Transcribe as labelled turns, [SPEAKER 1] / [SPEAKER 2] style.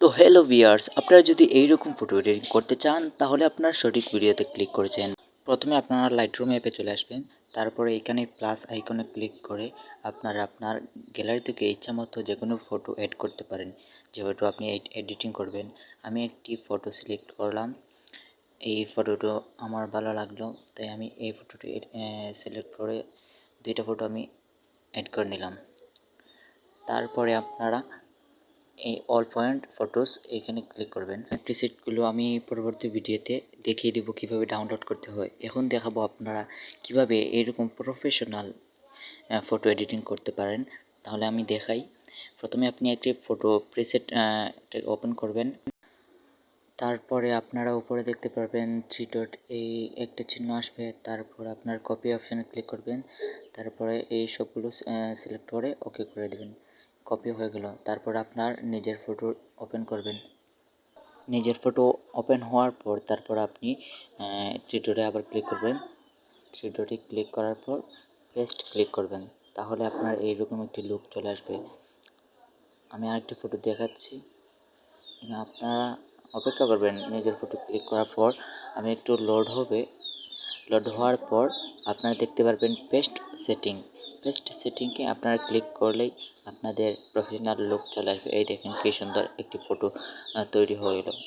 [SPEAKER 1] তো hello viewers, আপনারা যদি এইরকম ফটো এডিটিং করতে চান তাহলে আপনার সঠিক ভিডিওতে ক্লিক করেছেন। প্রথমে আপনারা লাইটরুম অ্যাপে চলে আসবেন। তারপরে এখানে প্লাস আইকনে ক্লিক করে আপনারা আপনার গ্যালারি থেকে ইচ্ছামতো যেকোনো ফটো এড করতে পারেন। যে ফটো আপনি এডিটিং করবেন। আমি একটি ফটো সিলেক্ট করলাম। এই ফটোটা আমার ভালো লাগলো, তাই আমি এই ফটোটি সিলেক্ট করে দুইটা ফটো আমি এড করে নিলাম। তারপরে আপনারা এই অল পয়েন্ট ফটোস এখানে ক্লিক করবেন। প্রিসেটগুলো আমি পরবর্তী ভিডিওতে দেখিয়ে দেবো কিভাবে ডাউনলোড করতে হয়। এখন দেখাবো আপনারা কিভাবে এরকম প্রফেশনাল ফটো এডিটিং করতে পারেন। তাহলে আমি দেখাই। প্রথমে আপনি একটি ফটো প্রিসেট ওপেন করবেন। তারপরে আপনারা উপরে দেখতে পারবেন 3 ডট, এই একটা চিহ্ন আসবে। তারপর আপনার কপি অপশানে ক্লিক করবেন। তারপরে এই সবগুলো সিলেক্ট করে ওকে করে দেবেন। কপি হয়ে গেল। তারপর আপনার নিজের ফটো ওপেন করবেন। নিজের ফটো ওপেন হওয়ার পর তারপর আপনি 3 ডটে আবার ক্লিক করবেন। 3 ডটে ক্লিক করার পর পেস্ট ক্লিক করবেন। তাহলে আপনার এইরকম একটি লুক চলে আসবে। আমি আরেকটি ফটো দেখাচ্ছি। আপনারা অপেক্ষা করবেন। নিজের ফটো ক্লিক করার পর আমি একটু লোড হবে। লোড হওয়ার পর আপনারা দেখতে পারবেন পেস্ট সেটিং। পেস্ট সেটিংয়ে আপনারা ক্লিক করলেই আপনাদের প্রফেশনাল লুক চলে আসবে। এই দেখেন কি সুন্দর একটি ফটো তৈরি হয়ে গেল।